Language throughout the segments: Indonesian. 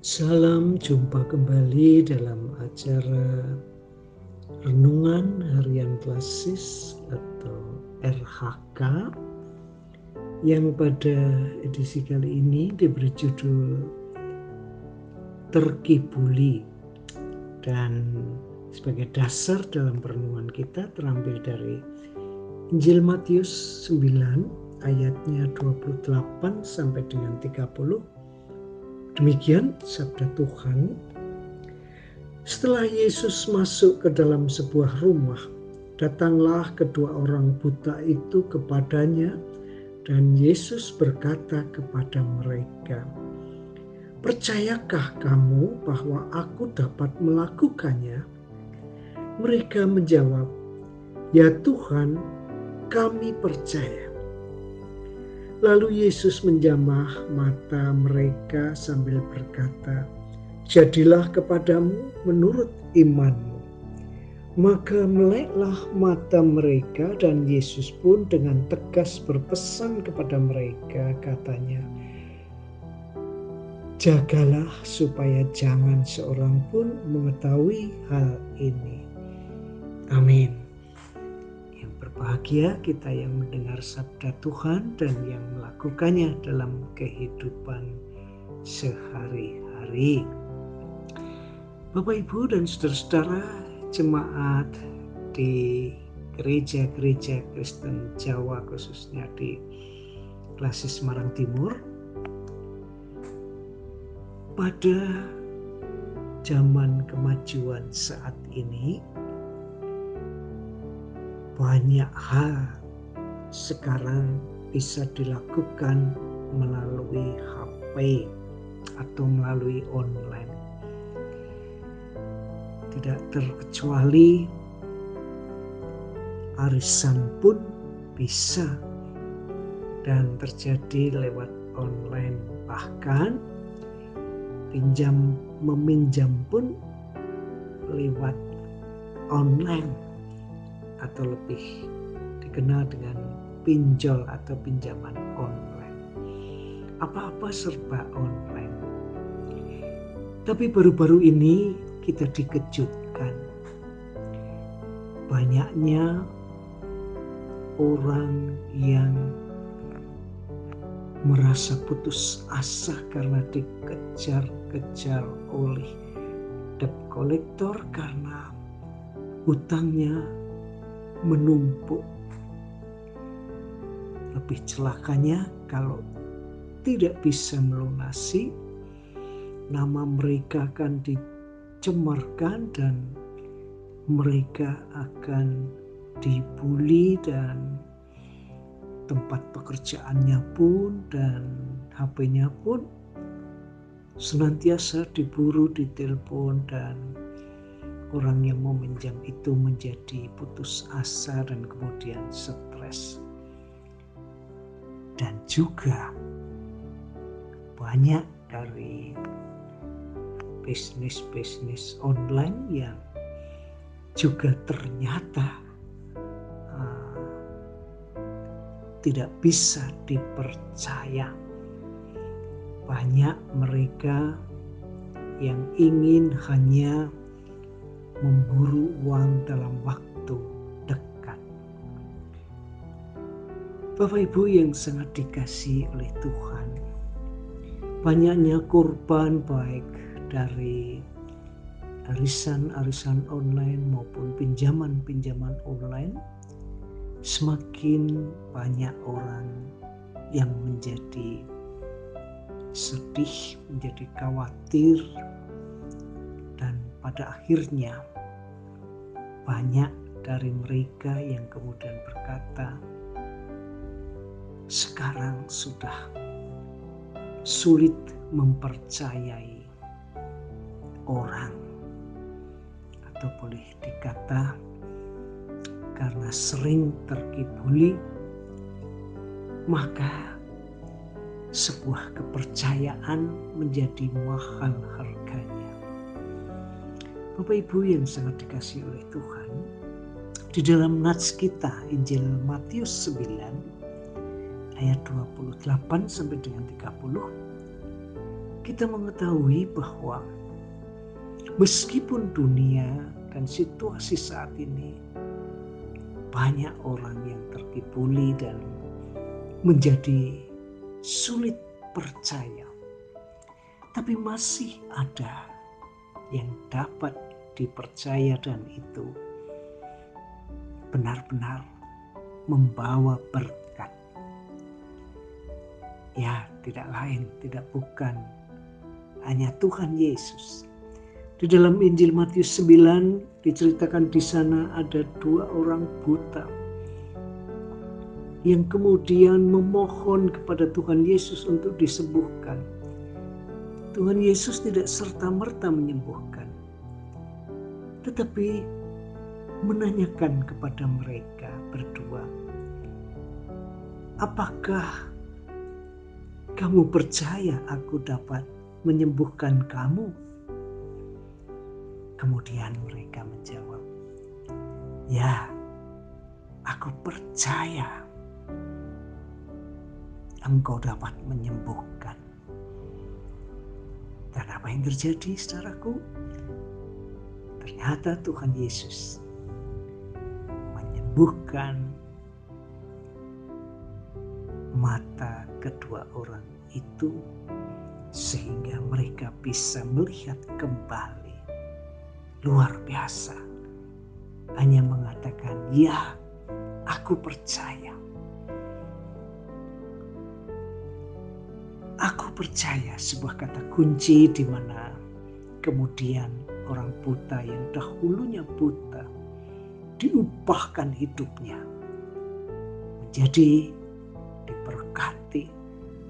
Salam jumpa kembali dalam acara Renungan Harian Klasis atau RHK yang pada edisi kali ini diberi judul Terkibuli, dan sebagai dasar dalam perenungan kita terambil dari Injil Matius 9 ayatnya 28 sampai dengan 30. Demikian sabda Tuhan. Setelah Yesus masuk ke dalam sebuah rumah, datanglah kedua orang buta itu kepadanya, dan Yesus berkata kepada mereka, "Percayakah kamu bahwa aku dapat melakukannya?" Mereka menjawab, "Ya Tuhan, kami percaya." Lalu Yesus menjamah mata mereka sambil berkata, "Jadilah kepadamu menurut imanmu." Maka meleklah mata mereka, dan Yesus pun dengan tegas berpesan kepada mereka, katanya, "Jagalah supaya jangan seorang pun mengetahui hal ini." Amin. Berbahagia kita yang mendengar sabda Tuhan dan yang melakukannya dalam kehidupan sehari-hari. Bapak, Ibu, dan saudara-saudara jemaat di gereja-gereja Kristen Jawa, khususnya di Klasis Semarang Timur, pada zaman kemajuan saat ini, banyak hal sekarang bisa dilakukan melalui HP atau melalui online. Tidak terkecuali arisan pun bisa dan terjadi lewat online. Bahkan meminjam pun lewat online, atau lebih dikenal dengan pinjol atau pinjaman online. Apa-apa serba online. Tapi baru-baru ini kita dikejutkan. Banyaknya orang yang merasa putus asa karena dikejar-kejar oleh debt collector karena hutangnya menumpuk. Lebih celakanya kalau tidak bisa melunasi, nama mereka akan dicemarkan dan mereka akan dibully, dan tempat pekerjaannya pun dan HP-nya pun senantiasa diburu, ditelepon, dan orang yang meminjam itu menjadi putus asa dan kemudian stres. Dan juga banyak dari bisnis online yang juga ternyata tidak bisa dipercaya. Banyak mereka yang ingin hanya memburu uang dalam waktu dekat. Bapak, Ibu yang sangat dikasihi oleh Tuhan, banyaknya korban baik dari arisan online maupun pinjaman online. Semakin banyak orang yang menjadi sedih, menjadi khawatir, dan pada akhirnya banyak dari mereka yang kemudian berkata, sekarang sudah sulit mempercayai orang, atau boleh dikata karena sering terkibuli, maka sebuah kepercayaan menjadi mahal harganya. Bapak, Ibu yang sangat dikasihi oleh Tuhan, di dalam nats kita Injil Matius 9 ayat 28 sampai dengan 30, kita mengetahui bahwa meskipun dunia dan situasi saat ini banyak orang yang terkibuli dan menjadi sulit percaya, tapi masih ada yang dapat dipercaya dan itu benar-benar membawa berkat. Ya, tidak lain, tidak bukan hanya Tuhan Yesus. Di dalam Injil Matius 9 diceritakan di sana ada 2 orang buta yang kemudian memohon kepada Tuhan Yesus untuk disembuhkan. Tuhan Yesus tidak serta-merta menyembuhkan, tetapi menanyakan kepada mereka berdua, apakah kamu percaya aku dapat menyembuhkan kamu? Kemudian mereka menjawab, ya, aku percaya engkau dapat menyembuhkan. Dan apa yang terjadi, saudaraku? Ternyata Tuhan Yesus menyembuhkan mata kedua orang itu sehingga mereka bisa melihat kembali. Luar biasa. Hanya mengatakan, ya, aku percaya. Aku percaya, sebuah kata kunci di mana kemudian orang buta yang dahulunya buta diubahkan hidupnya menjadi diberkati.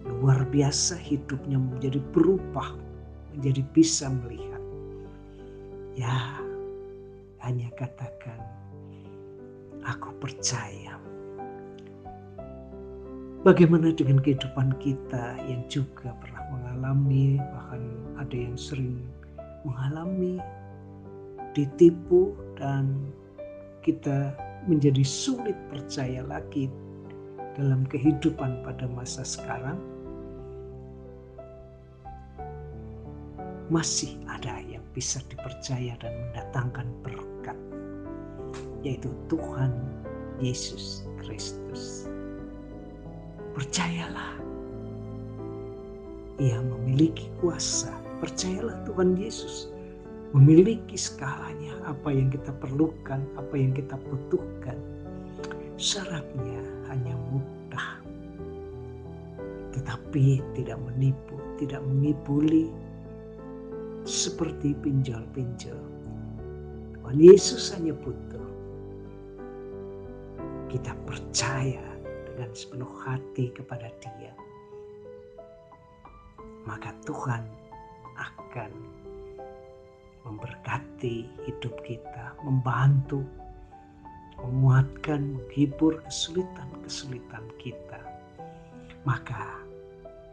Luar biasa, hidupnya menjadi berubah, menjadi bisa melihat. Ya, hanya katakan, aku percaya. Bagaimana dengan kehidupan kita yang juga pernah mengalami, bahkan ada yang sering mengalami, ditipu dan kita menjadi sulit percaya lagi dalam kehidupan pada masa sekarang? Masih ada yang bisa dipercaya dan mendatangkan berkat, yaitu Tuhan Yesus Kristus. Percayalah, Ia memiliki kuasa. Percayalah, Tuhan Yesus memiliki segalanya, apa yang kita perlukan, apa yang kita butuhkan. Syaratnya hanya mudah, tetapi tidak menipu, tidak mengibuli seperti pinjol-pinjol. Tuhan Yesus hanya butuh kita percaya dengan sepenuh hati kepada Dia, maka Tuhan akan memberkati hidup kita, membantu, menguatkan, menghibur kesulitan-kesulitan kita. Maka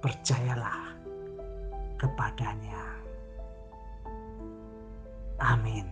percayalah kepadanya. Amin.